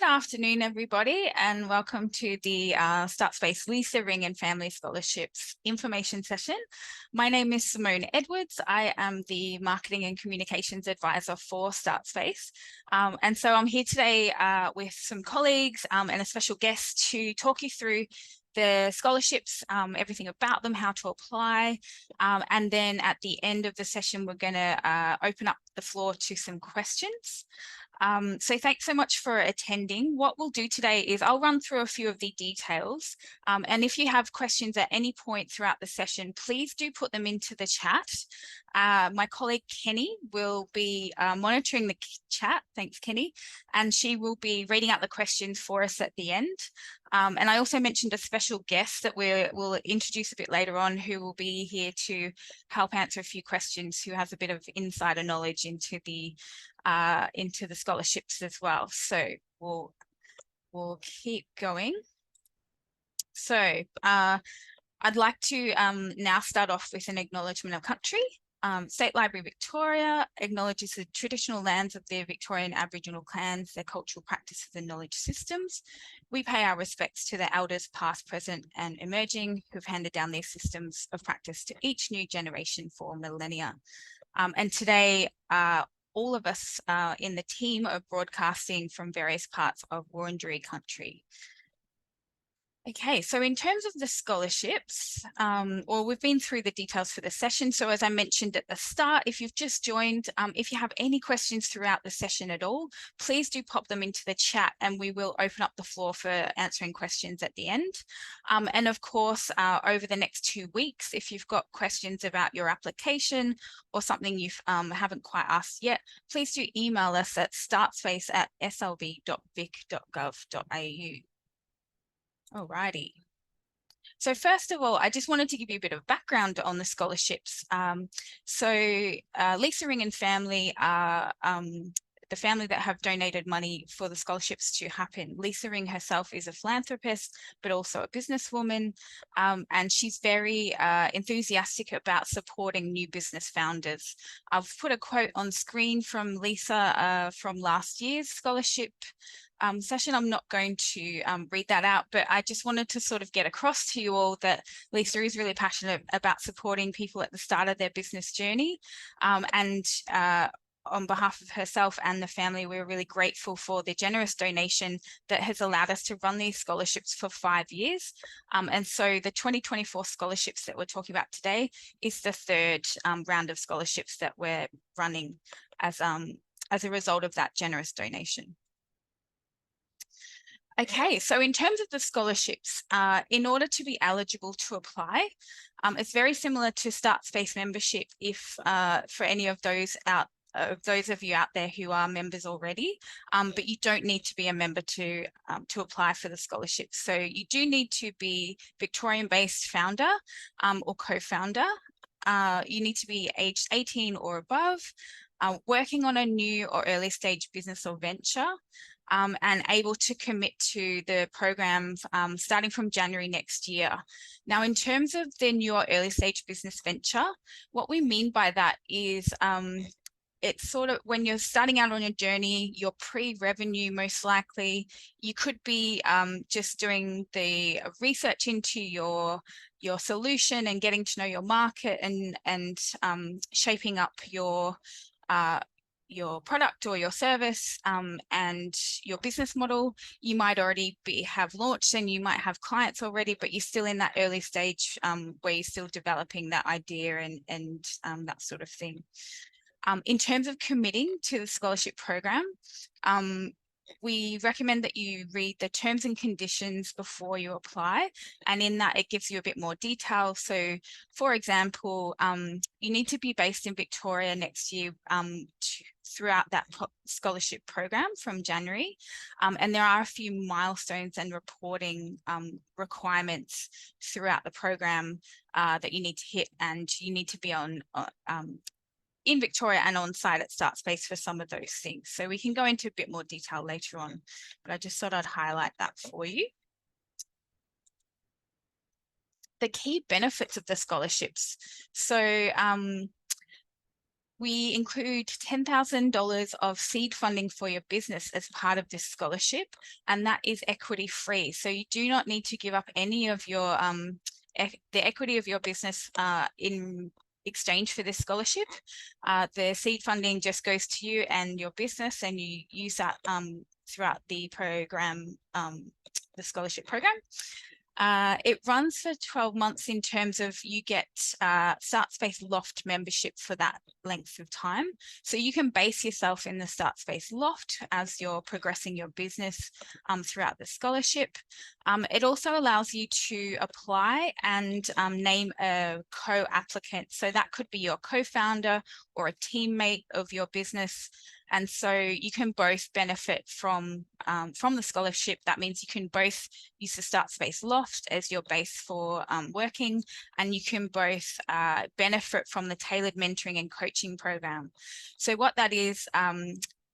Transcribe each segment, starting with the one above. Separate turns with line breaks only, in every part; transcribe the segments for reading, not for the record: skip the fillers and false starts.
Good afternoon, everybody, and welcome to the StartSpace Lisa Ring and Family Scholarships information session. My name is Simone Edwards. I am the Marketing and Communications Advisor for StartSpace. And so I'm here today with some colleagues and a special guest to talk you through the scholarships, everything about them, how to apply. And then at the end of the session, we're going to open up the floor to some questions. So thanks so much for attending. What we'll do today is I'll run through a few of the details. And if you have questions at any point throughout the session, please do put them into the chat. My colleague Kenny will be monitoring the chat. Thanks, Kenny. And she will be reading out the questions for us at the end. And I also mentioned a special guest that we'll introduce a bit later on, who will be here to help answer a few questions, who has a bit of insider knowledge into the scholarships as well. So we'll keep going. So I'd like to now start off with an acknowledgement of country. State Library Victoria acknowledges the traditional lands of the Victorian Aboriginal clans, their cultural practices and knowledge systems. We pay our respects to the elders past, present and emerging who've handed down these systems of practice to each new generation for millennia. And today, all of us in the team are broadcasting from various parts of Wurundjeri country. Okay, so in terms of the scholarships, well, we've been through the details for the session. So as I mentioned at the start, if you've just joined, if you have any questions throughout the session at all, please do pop them into the chat and we will open up the floor for answering questions at the end. And of course, over the next 2 weeks, if you've got questions about your application or something you haven't quite asked yet, please do email us at startSpace@slb.vic.gov.au. Alrighty. So first of all, I just wanted to give you a bit of background on the scholarships. Lisa Ring and family are the family that have donated money for the scholarships to happen. Lisa Ring herself is a philanthropist, but also a businesswoman, and she's very enthusiastic about supporting new business founders. I've put a quote on screen from Lisa from last year's scholarship session. I'm not going to read that out, but I just wanted to sort of get across to you all that Lisa is really passionate about supporting people at the start of their business journey. On behalf of herself and the family, we're really grateful for the generous donation that has allowed us to run these scholarships for 5 years. And so the 2024 scholarships that we're talking about today is the third round of scholarships that we're running as a result of that generous donation. Okay, so in terms of the scholarships, in order to be eligible to apply, it's very similar to StartSpace membership if for any of those of you out there who are members already, but you don't need to be a member to apply for the scholarship. So you do need to be Victorian-based founder or co-founder. You need to be aged 18 or above, working on a new or early stage business or venture, and able to commit to the program starting from January next year. Now, in terms of the new or early stage business venture, what we mean by that is it's sort of when you're starting out on your journey, you're pre-revenue most likely. You could be just doing the research into your solution and getting to know your market and shaping up your product or your service and your business model. You might already have launched and you might have clients already, but you're still in that early stage where you're still developing that idea and that sort of thing. In terms of committing to the scholarship program, we recommend that you read the terms and conditions before you apply, and in that it gives you a bit more detail. So for example, you need to be based in Victoria next year throughout that scholarship program from January, and there are a few milestones and reporting requirements throughout the program that you need to hit, and you need to be on in Victoria and on site at StartSpace for some of those things. So we can go into a bit more detail later on, but I just thought I'd highlight that for you. The key benefits of the scholarships. So we include $10,000 of seed funding for your business as part of this scholarship, and that is equity free. So you do not need to give up any of your the equity of your business in exchange for this scholarship. The seed funding just goes to you and your business, and you use that throughout the program, the scholarship program. It runs for 12 months in terms of you get StartSpace Loft membership for that length of time. So you can base yourself in the StartSpace Loft as you're progressing your business throughout the scholarship. It also allows you to apply and name a co-applicant. So that could be your co-founder or a teammate of your business. And so you can both benefit from the scholarship. That means you can both use the StartSpace Loft as your base for working, and you can both benefit from the tailored mentoring and coaching program. So what that is,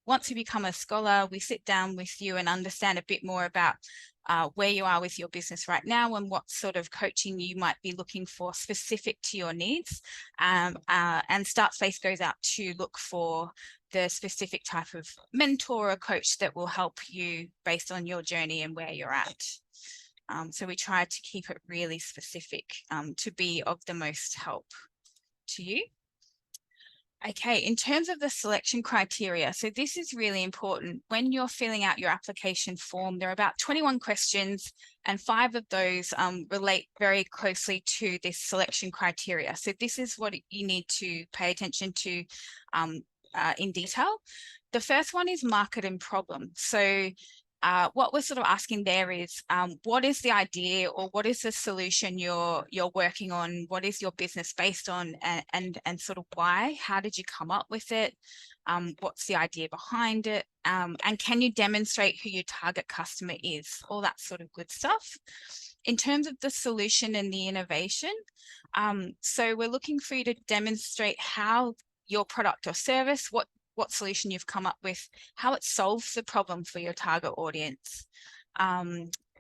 once you become a scholar, we sit down with you and understand a bit more about where you are with your business right now and what sort of coaching you might be looking for specific to your needs. And StartSpace goes out to look for the specific type of mentor or coach that will help you based on your journey and where you're at. So we try to keep it really specific to be of the most help to you. Okay, in terms of the selection criteria, so this is really important. When you're filling out your application form, there are about 21 questions, and 5 of those relate very closely to this selection criteria. So this is what you need to pay attention to in detail. The first one is market and problem. So what we're sort of asking there is, what is the idea or what is the solution you're working on? What is your business based on, and sort of why? How did you come up with it? What's the idea behind it? And can you demonstrate who your target customer is? All that sort of good stuff. In terms of the solution and the innovation, so we're looking for you to demonstrate how your product or service, what solution you've come up with, how it solves the problem for your target audience.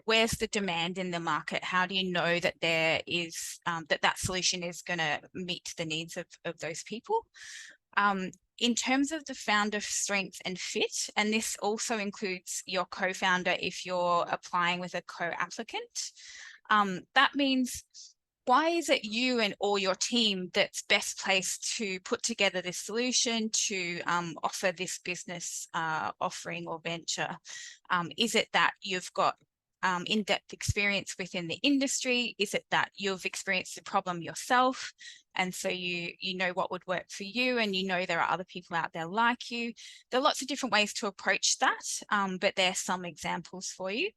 Where's the demand in the market? How do you know that there is, that solution is going to meet the needs of those people? In terms of the founder strength and fit, and this also includes your co-founder if you're applying with a co-applicant, that means, why is it you and or your team that's best placed to put together this solution to offer this business offering or venture? Is it that you've got in-depth experience within the industry? Is it that you've experienced the problem yourself, and so you know what would work for you, and you know there are other people out there like you? There are lots of different ways to approach that, but there's some examples for you.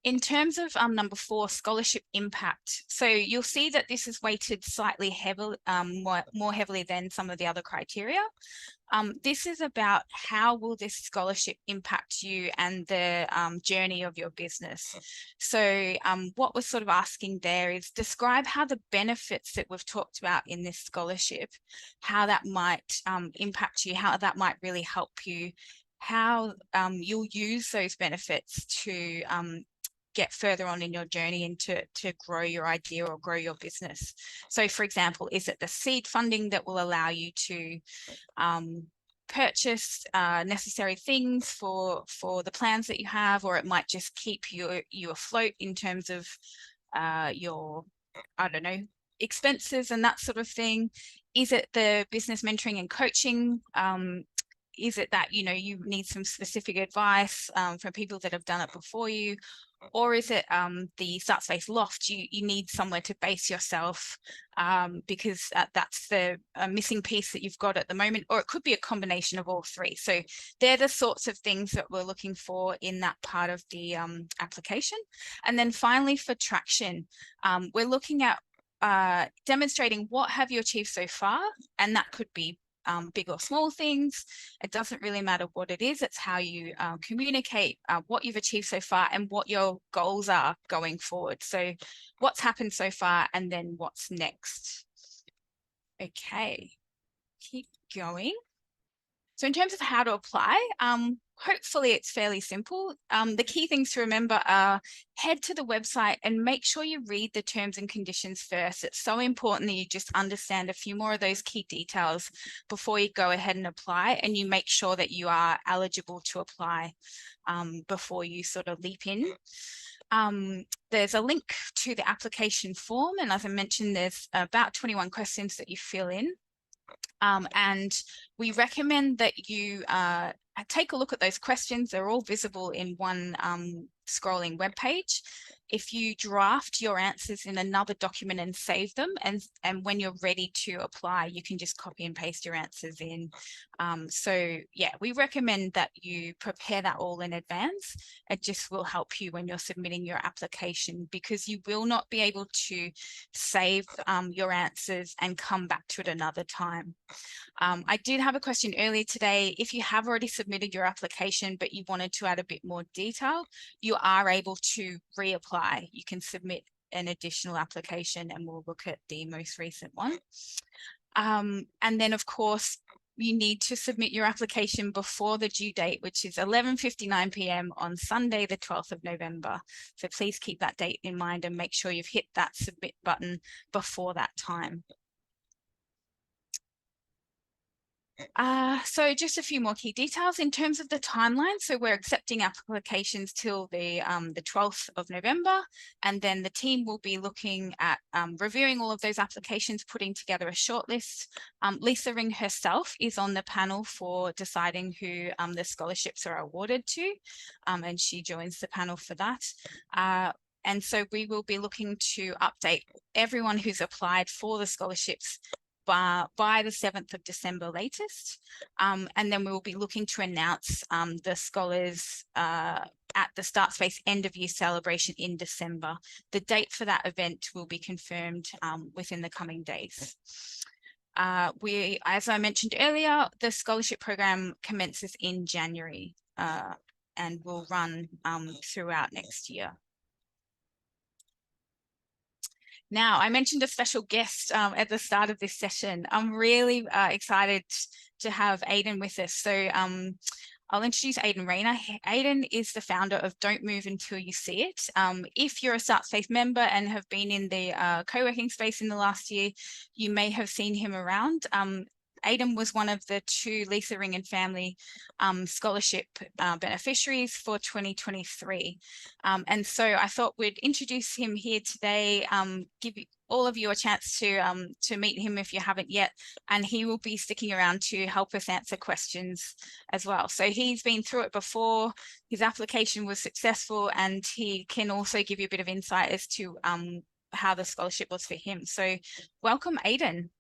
In terms of number 4, scholarship impact. So you'll see that this is weighted slightly heavily, more heavily than some of the other criteria. This is about how will this scholarship impact you and the journey of your business. So what we're sort of asking there is, describe how the benefits that we've talked about in this scholarship, how that might impact you, how that might really help you, how you'll use those benefits to get further on in your journey and to grow your idea or grow your business. So for example, is it the seed funding that will allow you to purchase necessary things for the plans that you have, or it might just keep you afloat in terms of your, I don't know, expenses and that sort of thing? Is it the business mentoring and coaching? Is it that, you know, you need some specific advice from people that have done it before you? Or is it the StartSpace Loft? You need somewhere to base yourself because that's the missing piece that you've got at the moment, or it could be a combination of all 3. So they're the sorts of things that we're looking for in that part of the application. And then finally, for traction, we're looking at demonstrating what have you achieved so far, and that could be big or small things. It doesn't really matter what it is. It's how you communicate what you've achieved so far and what your goals are going forward. So what's happened so far and then what's next. Okay, keep going. So in terms of how to apply, hopefully it's fairly simple. The key things to remember are head to the website and make sure you read the terms and conditions first. It's so important that you just understand a few more of those key details before you go ahead and apply, and you make sure that you are eligible to apply before you sort of leap in. There's a link to the application form, and as I mentioned, there's about 21 questions that you fill in. And we recommend that you take a look at those questions. They're all visible in one scrolling web page. If you draft your answers in another document and save them, and when you're ready to apply, you can just copy and paste your answers in. So yeah, we recommend that you prepare that all in advance. It just will help you when you're submitting your application, because you will not be able to save your answers and come back to it another time. I did have a question earlier today. If you have already submitted your application, but you wanted to add a bit more detail, you are able to reapply. You can submit an additional application and we'll look at the most recent one. And then of course, you need to submit your application before the due date, which is 11:59 p.m. on Sunday, the 12th of November. So please keep that date in mind and make sure you've hit that submit button before that time. So just a few more key details in terms of the timeline. So we're accepting applications till the 12th of November, and then the team will be looking at reviewing all of those applications, putting together a shortlist. Lisa Ring herself is on the panel for deciding who the scholarships are awarded to, and she joins the panel for that. And so we will be looking to update everyone who's applied for the scholarships by the 7th of December latest. And then we will be looking to announce the scholars at the StartSpace end of year celebration in December. The date for that event will be confirmed within the coming days. As I mentioned earlier, the scholarship program commences in January and will run throughout next year. Now, I mentioned a special guest at the start of this session. I'm really excited to have Aidan with us. So I'll introduce Aidan Rayner. Aidan is the founder of Don't Move Until You See It. If you're a StartSpace member and have been in the co-working space in the last year, you may have seen him around. Aidan was one of the 2 Lisa Ring and family scholarship beneficiaries for 2023. And so I thought we'd introduce him here today, give all of you a chance to meet him if you haven't yet, and he will be sticking around to help us answer questions as well. So he's been through it before, his application was successful, and he can also give you a bit of insight as to how the scholarship was for him. So welcome, Aidan.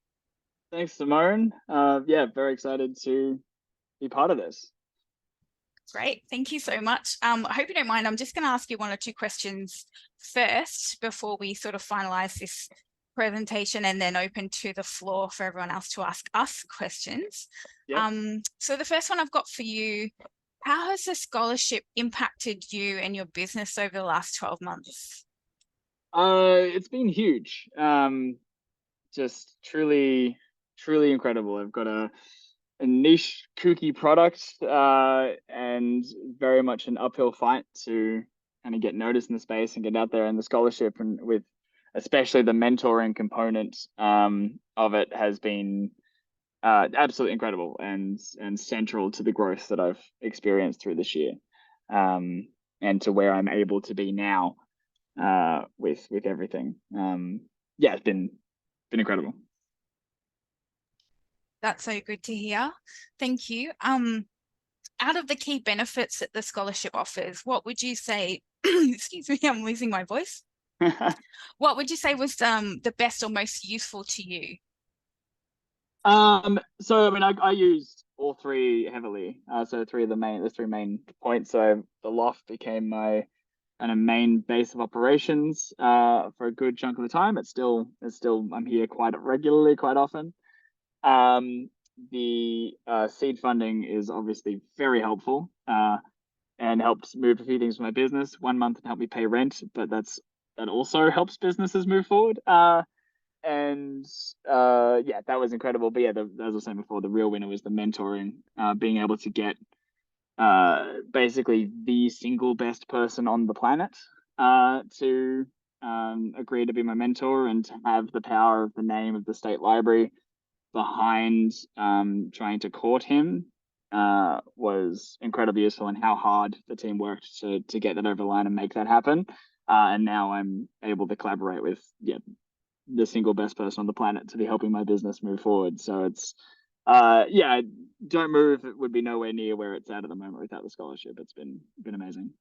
Thanks, Simone. Yeah, very excited to be part of this.
Great, thank you so much. I hope you don't mind. I'm just going to ask you 1 or 2 questions first before we sort of finalize this presentation, and then open to the floor for everyone else to ask us questions. Yep. So the first one I've got for you, how has the scholarship impacted you and your business over the last 12 months?
It's been huge. Just truly incredible. I've got a niche kooky product and very much an uphill fight to kind of get noticed in the space and get out there. And the scholarship, and with especially the mentoring component of it, has been absolutely incredible and central to the growth that I've experienced through this year, and to where I'm able to be now with everything. Yeah, it's been incredible.
That's so good to hear. Thank you. Out of the key benefits that the scholarship offers, what would you say, excuse me, I'm losing my voice. What would you say was the best or most useful to you?
So I mean, I used all 3 heavily. So there's 3 main points. So the loft became my kind of main base of operations for a good chunk of the time. It's still I'm here quite regularly, quite often. The seed funding is obviously very helpful and helped move a few things with my business. 1 month and helped me pay rent, but that also helps businesses move forward. and yeah, that was incredible. But yeah, as I was saying before, the real winner was the mentoring, being able to get basically the single best person on the planet to agree to be my mentor and to have the power of the name of the state library behind trying to court him was incredibly useful, and how hard the team worked to get that over the line and make that happen. And now I'm able to collaborate with the single best person on the planet to be helping my business move forward. So it's yeah, Don't Move, it would be nowhere near where it's at the moment without the scholarship. It's been amazing.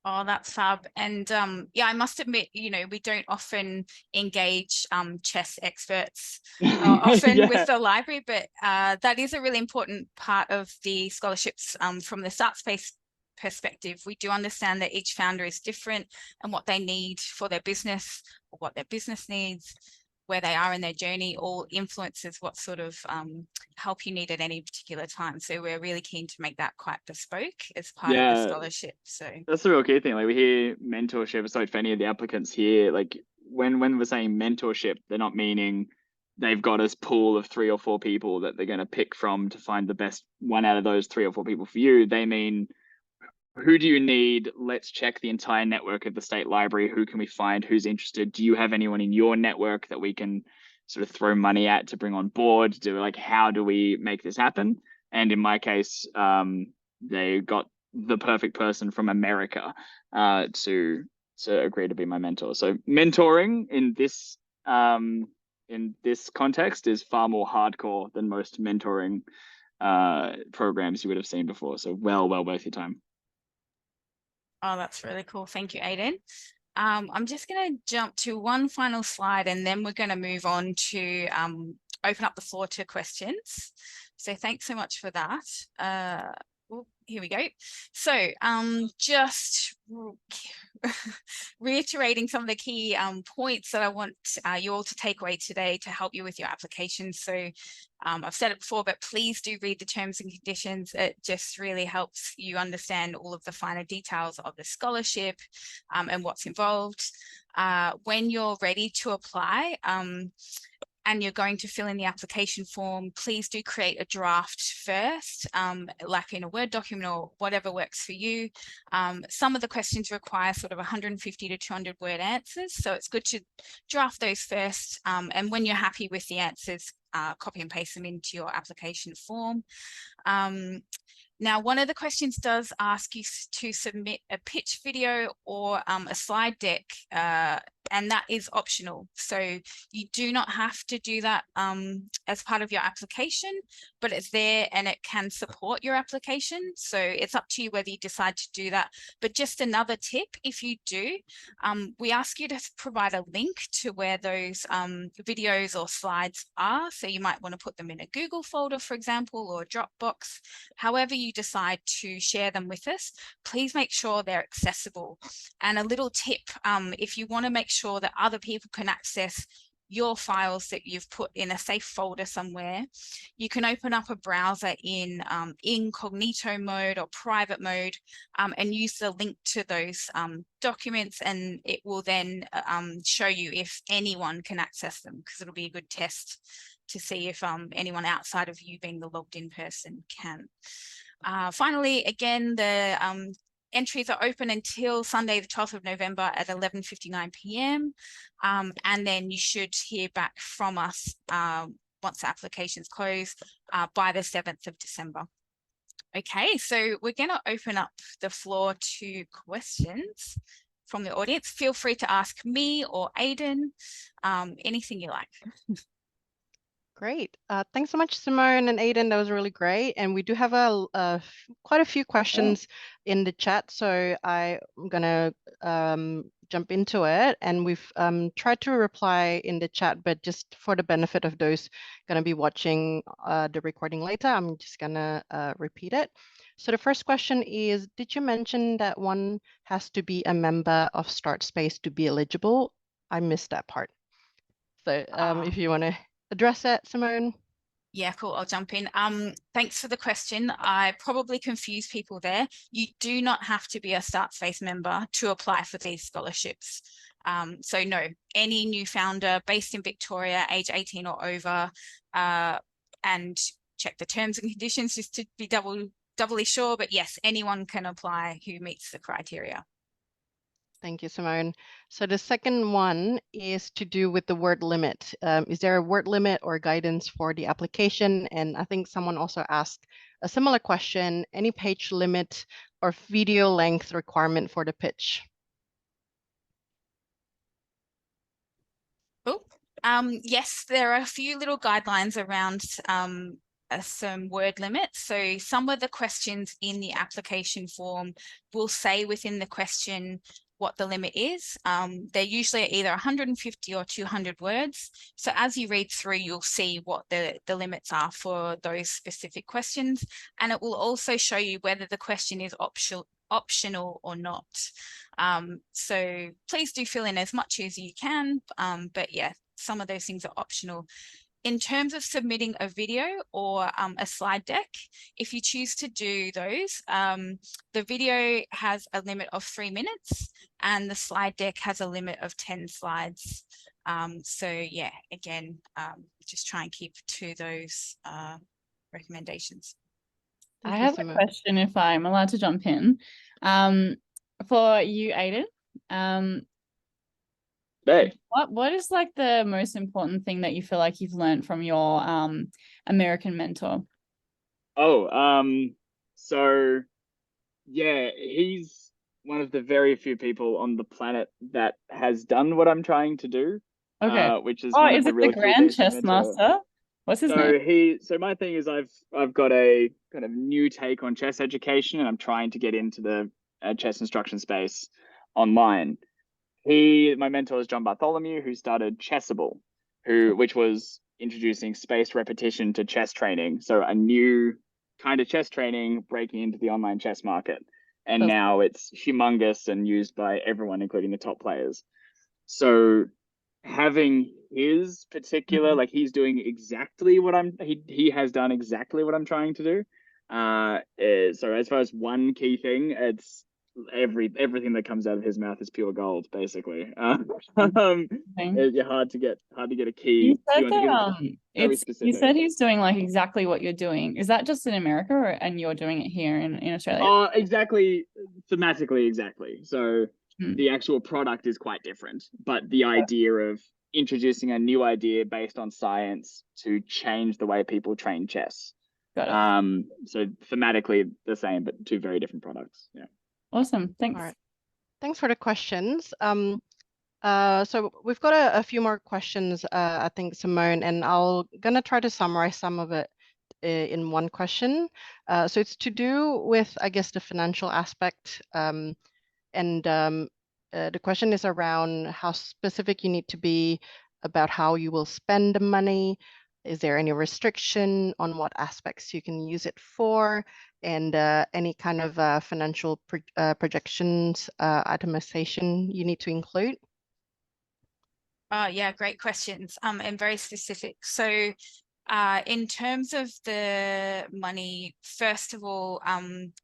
Oh, that's fab. And yeah, I must admit, we don't often engage chess experts often with
Yeah.
the library, but that is a really important part of the scholarships from the StartSpace perspective. We do understand that each founder is different and what they need for their business, or what their business needs, where they are in their journey, all influences what sort of help you need at any particular time. So we're really keen to make that quite bespoke as part of the
Yeah,
scholarship. So
that's the real key thing. Like, we hear mentorship. So for any of the applicants here, like when we're saying mentorship, they're not meaning they've got a pool of 3 or 4 people that they're going to pick from to find the best one out of those 3 or 4 people for you. They mean, who do you need? Let's check the entire network of the state library. Who can we find? Who's interested? Do you have anyone in your network that we can sort of throw money at to bring on board? How do we make this happen? And in my case, they got the perfect person from America to agree to be my mentor. So mentoring in this context is far more hardcore than most mentoring programs you would have seen before. So well worth your time.
oh, that's really cool. Thank you, Aidan. I'm just going to jump to one final slide, and then we're going to move on to open up the floor to questions. So thanks so much for that. Here we go. So just reiterating some of the key points that I want you all to take away today to help you with your application. So I've said it before, but please do read the terms and conditions. It just really helps you understand all of the finer details of the scholarship and what's involved. When you're ready to apply, and you're going to fill in the application form, please do create a draft first, like in a Word document or whatever works for you. Some of the questions require sort of 150 to 200 word answers, so it's good to draft those first. And when you're happy with the answers, copy and paste them into your application form. Now, one of the questions does ask you to submit a pitch video or a slide deck, and that is optional. So you do not have to do that as part of your application, but it's there and it can support your application. So it's up to you whether you decide to do that. But just another tip, if you do, we ask you to provide a link to where those videos or slides are. So you might want to put them in a Google folder, for example, or a Dropbox. However you decide to share them with us, please make sure they're accessible. And a little tip, if you want to make sure that other people can access your files that you've put in a safe folder somewhere, you can open up a browser in incognito mode or private mode and use the link to those documents, and it will then show you if anyone can access them, because it'll be a good test to see if anyone outside of you being the logged in person can. Finally, again, the entries are open until Sunday, the 12th of November at 11:59 p.m. And then you should hear back from us once the application's closed by the 7th of December. Okay, so we're going to open up the floor to questions from the audience. Feel free to ask me or Aidan anything you like.
Great. Thanks so much, Simone and Aidan. That was really great. And we do have quite a few questions in the chat, so I'm going to jump into it. And we've tried to reply in the chat, but just for the benefit of those going to be watching the recording later, I'm just going to repeat it. So the first question is, did you mention that one has to be a member of StartSpace to be eligible? I missed that part. So if you want to address that, Simone.
Yeah, cool. I'll jump in. Thanks for the question. I probably confused people there. You do not have to be a StartSpace member to apply for these scholarships. So no, any new founder based in Victoria, age 18 or over, and check the terms and conditions just to be doubly sure. But yes, anyone can apply who meets the criteria.
Thank you, Simone. So the second one is to do with the word limit. Is there a word limit or guidance for the application? And I think someone also asked a similar question, any page limit or video length requirement for the pitch?
Oh, yes, there are a few little guidelines around some word limits. So some of the questions in the application form will say within the question what the limit is. They're usually either 150 or 200 words. So as you read through, you'll see what the limits are for those specific questions. And it will also show you whether the question is optional or not. So please do fill in as much as you can. But yeah, some of those things are optional. In terms of submitting a video or a slide deck, if you choose to do those, the video has a limit of 3 minutes and the slide deck has a limit of 10 slides. So yeah, again, just try and keep to those recommendations.
Thank
I
you,
have a
Simone.
question if I'm allowed to jump in. For you, Aiden,
Hey.
what is like the most important thing that you feel like you've learned from your American mentor?
So yeah, he's one of the very few people on the planet that has done what I'm trying to do.
Okay.
Which is
Oh,
one of
is
the
it the
really cool
Grand
things to
Chess
mentor.
Master? What's his name?
So my thing is I've got a kind of new take on chess education, and I'm trying to get into the chess instruction space online. My mentor is John Bartholomew, who started Chessable, which was introducing spaced repetition to chess training. So a new kind of chess training breaking into the online chess market. And now it's humongous and used by everyone, including the top players. So having his particular, like he's doing exactly what he has done exactly what I'm trying to do. So as far as one key thing, it's everything that comes out of his mouth is pure gold, basically. It's hard to get a key.
You said
that very specific.
You said he's doing like exactly what you're doing. Is that just in America and you're doing it here in Australia?
Exactly, thematically, exactly. So the actual product is quite different, but the idea of introducing a new idea based on science to change the way people train chess.
Got it.
So thematically the same, but two very different products. Yeah.
Awesome. Thanks.
All right. Thanks for the questions. So we've got a few more questions, I think, Simone, and gonna try to summarize some of it in one question. So it's to do with, I guess, the financial aspect. The question is around how specific you need to be about how you will spend the money. Is there any restriction on what aspects you can use it for? And any kind of financial projections, itemization you need to include?
Yeah, great questions and very specific. So in terms of the money, first of all,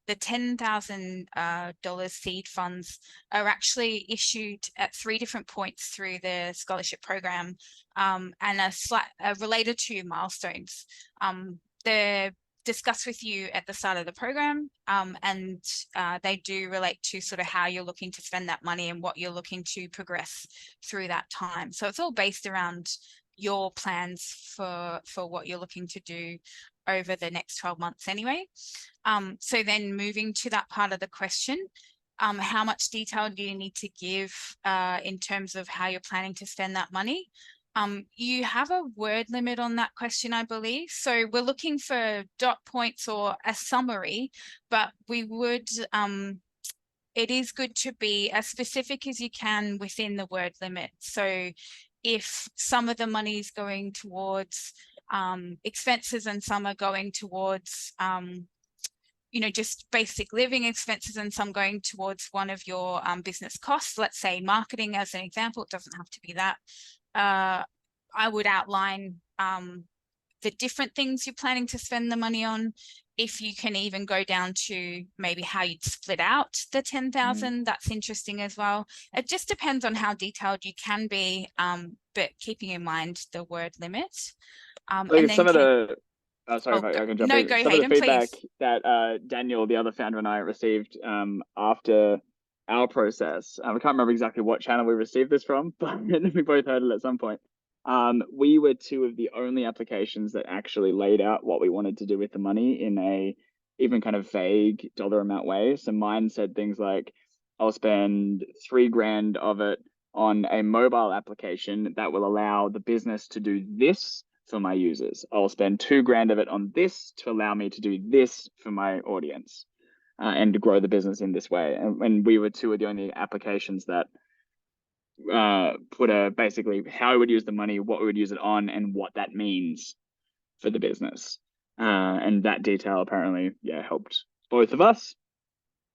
the $10,000 seed funds are actually issued at 3 different points through the scholarship program and are related to milestones. They're discussed with you at the start of the program and they do relate to sort of how you're looking to spend that money and what you're looking to progress through that time. So it's all based around your plans for what you're looking to do over the next 12 months anyway. So then moving to that part of the question, how much detail do you need to give in terms of how you're planning to spend that money? You have a word limit on that question, I believe. So we're looking for dot points or a summary, but we would, it is good to be as specific as you can within the word limit. So if some of the money is going towards expenses and some are going towards just basic living expenses and some going towards one of your business costs, let's say marketing as an example, it doesn't have to be that. I would outline the different things you're planning to spend the money on. If you can even go down to maybe how you'd split out the 10,000, that's interesting as well. It just depends on how detailed you can be, but keeping in mind the word limit.
Like
And then
some of the, sorry
Oh,
if I
go-
can jump
no,
in.
go,
Some of
Hayden,
the feedback
please.
that Daniel, the other founder, and I received after our process, I can't remember exactly what channel we received this from, but we both heard it at some point. We were two of the only applications that actually laid out what we wanted to do with the money in a even kind of vague dollar amount way. So mine said things like, I'll spend $3,000 of it on a mobile application that will allow the business to do this for my users. I'll spend $2,000 of it on this to allow me to do this for my audience and to grow the business in this way. And we were two of the only applications that put basically how we would use the money, what we would use it on, and what that means for the business. And that detail apparently, helped both of us.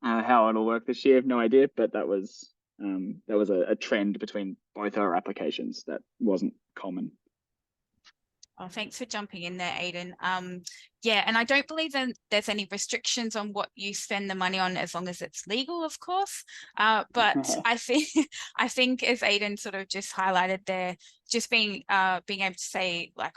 How it'll work this year, no idea, but that was a trend between both our applications that wasn't common.
Oh, thanks for jumping in there, Aidan. Yeah, and I don't believe that there's any restrictions on what you spend the money on as long as it's legal, of course. But I think as Aidan sort of just highlighted there, just being able to say like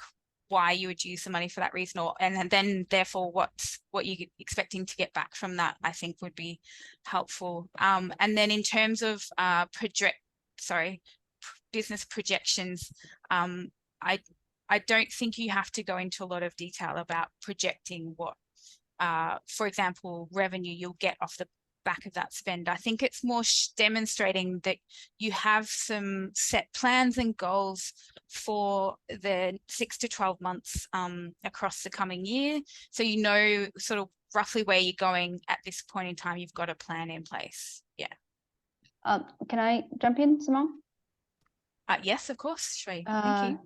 why you would use the money for that reason, and then therefore what you're expecting to get back from that, I think would be helpful. And then in terms of business projections, I don't think you have to go into a lot of detail about projecting what, for example, revenue you'll get off the back of that spend. I think it's more demonstrating that you have some set plans and goals for the 6 to 12 months across the coming year. So you know sort of roughly where you're going at this point in time. You've got a plan in place. Yeah.
Can I jump in, Simone?
Yes, of course, Shui. Thank you.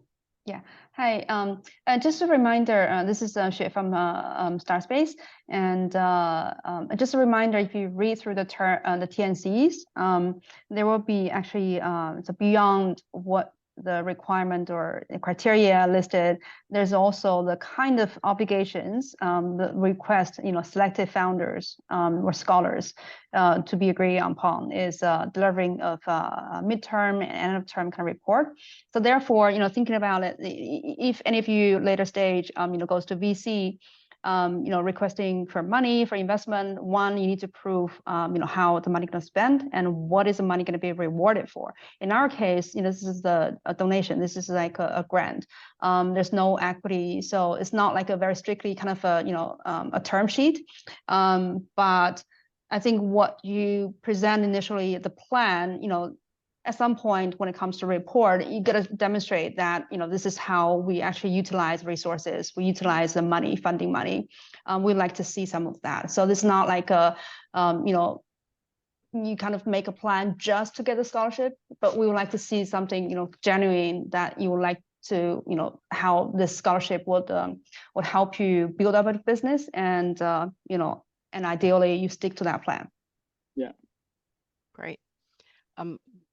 Yeah. Hi. Just a reminder. This is Shui from StartSpace, and just a reminder. If you read through the TNCs, there will be actually so beyond what the requirement or the criteria listed. There's also the kind of obligations, the request, selected founders or scholars to be agreed upon is delivering of midterm and end of term kind of report. So therefore, thinking about it, if any of you later stage, goes to VC, requesting for money, for investment, one, you need to prove, how the money going to spend and what is the money going to be rewarded for. In our case, this is a donation. This is like a grant. There's no equity, so it's not like a very strictly kind of a term sheet. But I think what you present initially, the plan, at some point when it comes to report, you got to demonstrate that, this is how we actually utilize resources. We utilize the money, funding money. We'd like to see some of that. So this is not like a, you kind of make a plan just to get the scholarship, but we would like to see something, genuine that you would like to, how this scholarship would help you build up a business and, and ideally you stick to that plan.
Yeah.
Great.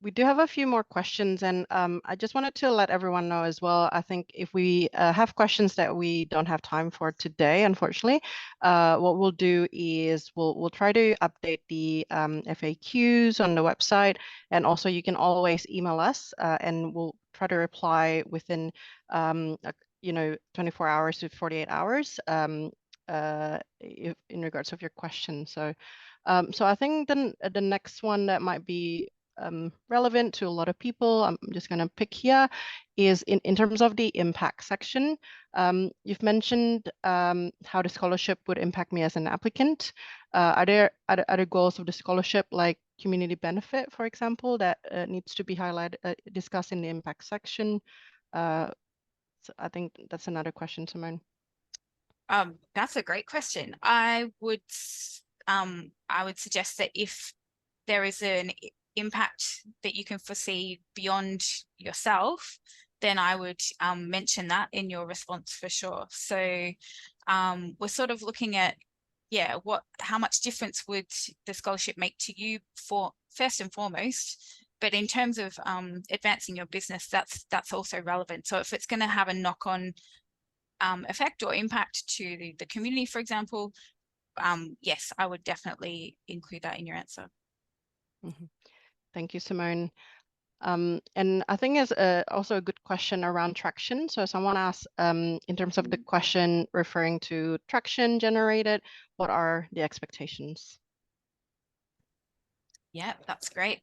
We do have a few more questions, and I just wanted to let everyone know as well. I think if we have questions that we don't have time for today, unfortunately, what we'll do is we'll try to update the FAQs on the website, and also you can always email us, and we'll try to reply within 24 hours to 48 hours if, in regards of your question. So I think then the next one that might be relevant to a lot of people, I'm just going to pick here, is in terms of the impact section. You've mentioned how the scholarship would impact me as an applicant. Are there other goals of the scholarship, like community benefit, for example, that needs to be highlighted, discussed in the impact section? So I think that's another question, Simone.
That's a great question. I would suggest that if there is an impact that you can foresee beyond yourself, then I would mention that in your response for sure. So we're sort of looking at, how much difference would the scholarship make to you for first and foremost, but in terms of advancing your business, that's also relevant. So if it's going to have a knock-on effect or impact to the community, for example, yes, I would definitely include that in your answer.
Thank you, Simone. And I think it's also a good question around traction. So someone asked, in terms of the question referring to traction generated, what are the expectations?
Yeah, that's great.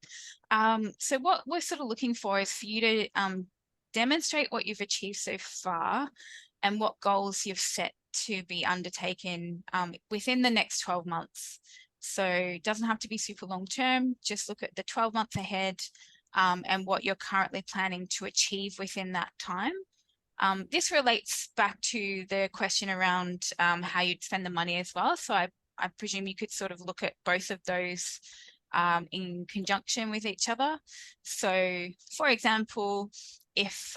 So what we're sort of looking for is for you to demonstrate what you've achieved so far and what goals you've set to be undertaken within the next 12 months. So it doesn't have to be super long term, just look at the 12 months ahead and what you're currently planning to achieve within that time. This relates back to the question around how you'd spend the money as well. So I presume you could sort of look at both of those in conjunction with each other. So, for example, if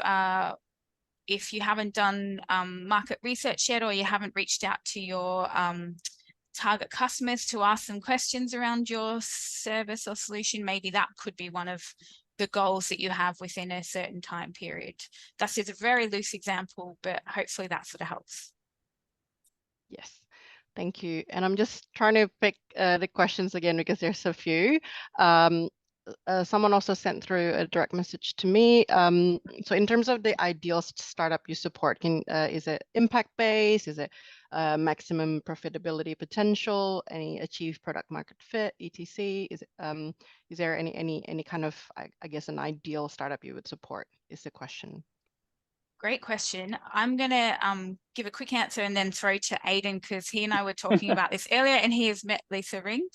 you haven't done market research yet, or you haven't reached out to your target customers to ask them questions around your service or solution, maybe that could be one of the goals that you have within a certain time period. That's just a very loose example, but hopefully that sort of helps.
Yes, thank you. And I'm just trying to pick the questions again because there's a few. Someone also sent through a direct message to me. So in terms of the ideal startup you support, is it impact-based? Is it maximum profitability potential? Any achieved product market fit, etc.? Is there any kind of, I guess, an ideal startup you would support? Is the question.
Great question. I'm going to give a quick answer and then throw to Aidan, because he and I were talking about this earlier, and he has met Lisa Ring.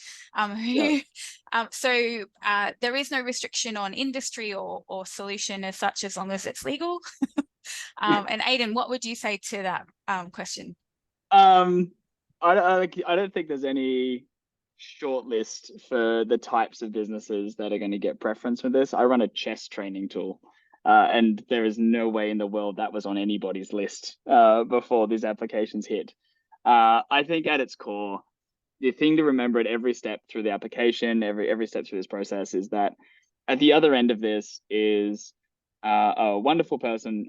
So there is no restriction on industry or solution as such, as long as it's legal. And Aidan, what would you say to that question?
I don't think there's any short list for the types of businesses that are going to get preference with this. I run a chess training tool. And there is no way in the world that was on anybody's list before these applications hit. I think at its core, the thing to remember at every step through the application, every step through this process, is that at the other end of this is a wonderful person,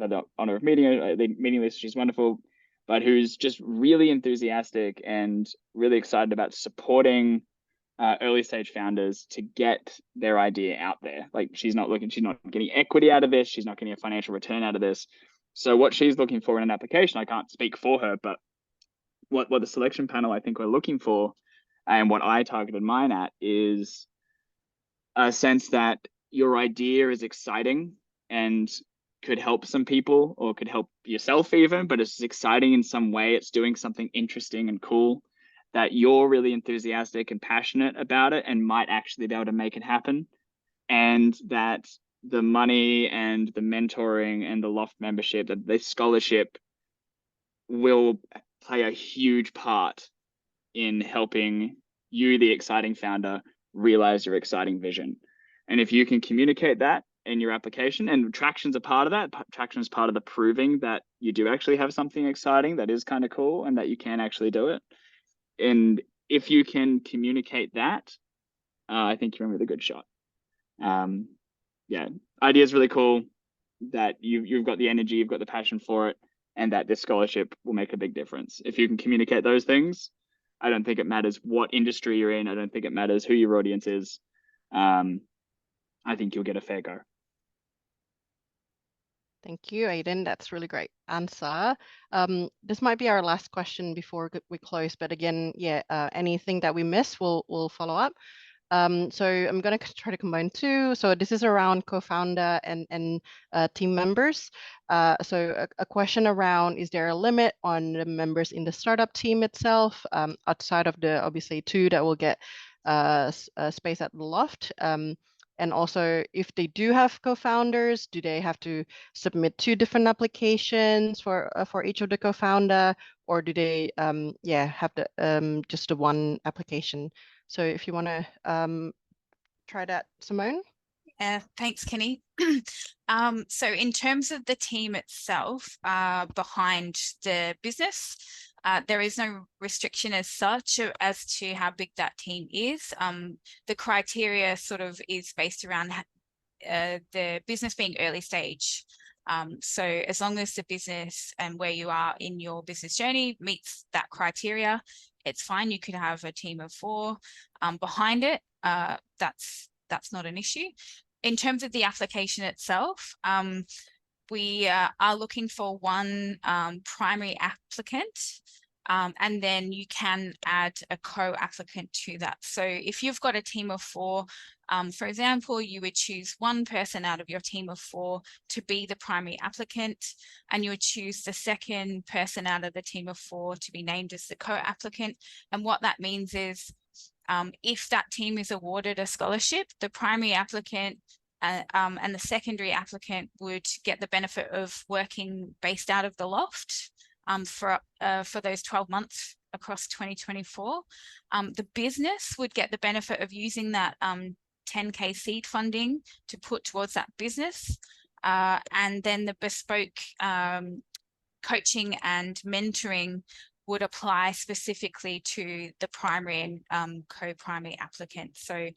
had the honor of meeting Lisa. She's wonderful, but who's just really enthusiastic and really excited about supporting early stage founders to get their idea out there. Like she's not getting equity out of this. She's not getting a financial return out of this. So what she's looking for in an application, I can't speak for her, but what the selection panel I think we're looking for, and what I targeted mine at, is a sense that your idea is exciting and could help some people, or could help yourself even, but it's exciting in some way. It's doing something interesting and cool, that you're really enthusiastic and passionate about it and might actually be able to make it happen. And that the money and the mentoring and the loft membership, that the scholarship will play a huge part in helping you, the exciting founder, realize your exciting vision. And if you can communicate that in your application, and traction's a part of that, traction is part of the proving that you do actually have something exciting that is kind of cool and that you can actually do it. And if you can communicate that, I think you're in with a good shot. Yeah, idea is really cool, that you've got the energy, you've got the passion for it, and that this scholarship will make a big difference. If you can communicate those things, I don't think it matters what industry you're in. I don't think it matters who your audience is. I think you'll get a fair go.
Thank you, Aidan. That's really great answer. This might be our last question before we close, but again, yeah, anything that we miss, we'll follow up. So I'm going to try to combine two. So this is around co-founder and team members. So a question around, is there a limit on the members in the startup team itself, outside of the obviously two that will get space at the loft? And also, if they do have co-founders, do they have to submit 2 different applications for each of the co-founder, or do they have the just the one application? So if you want to try that, Simone.
Thanks, Kenny. So in terms of the team itself behind the business, there is no restriction as such as to how big that team is. The criteria sort of is based around the business being early stage. So as long as the business and where you are in your business journey meets that criteria, it's fine. You could have a team of 4 behind it. That's not an issue. In terms of the application itself, we are looking for 1 primary applicant, and then you can add a co-applicant to that. So if you've got a team of 4, for example, you would choose 1 person out of your team of 4 to be the primary applicant, and you would choose the second person out of the team of 4 to be named as the co-applicant. And what that means is, if that team is awarded a scholarship, the primary applicant and the secondary applicant would get the benefit of working based out of the loft for those 12 months across 2024. The business would get the benefit of using that 10K seed funding to put towards that business. And then the bespoke coaching and mentoring would apply specifically to the primary and co-primary applicants. So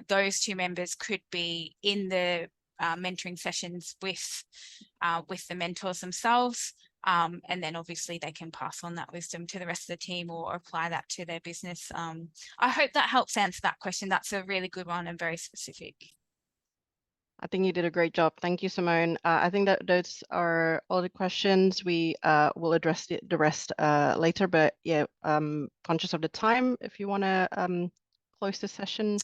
those 2 members could be in the mentoring sessions with the mentors themselves. And then obviously they can pass on that wisdom to the rest of the team or apply that to their business. I hope that helps answer that question. That's a really good one and very specific.
I think you did a great job. Thank you, Simone. I think that those are all the questions. We will address the rest later, but yeah, conscious of the time, if you want to close the session.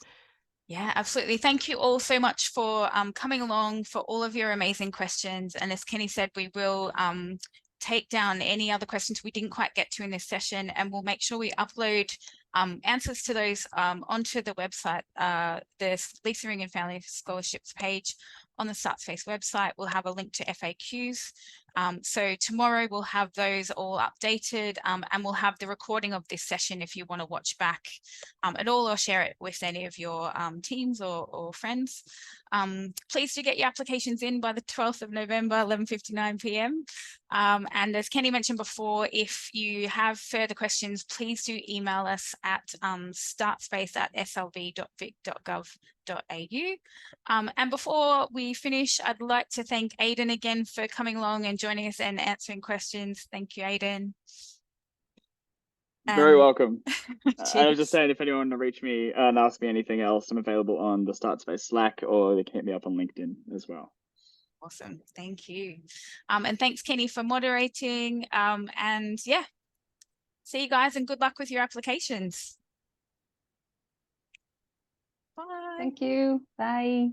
Yeah, absolutely. Thank you all so much for coming along, for all of your amazing questions. And as Kenny said, we will take down any other questions we didn't quite get to in this session, and we'll make sure we upload answers to those onto the website, the Lisa Ring and Family Scholarships page on the StartSpace website. We'll have a link to FAQs. So tomorrow we'll have those all updated, and we'll have the recording of this session if you want to watch back at all or share it with any of your teams or friends. Please do get your applications in by the 12th of November, 11:59 p.m. And as Kenny mentioned before, if you have further questions, please do email us at startspace@slv.vic.gov.au. And before we finish, I'd like to thank Aidan again for coming along and joining us and answering questions. Thank you, Aidan.
Very welcome. I was just saying, if anyone want to reach me and ask me anything else, I'm available on the StartSpace Slack, or they can hit me up on LinkedIn as well.
Awesome. Thank you. And thanks, Kenny, for moderating. And yeah, see you guys and good luck with your applications. Bye.
Thank you. Bye.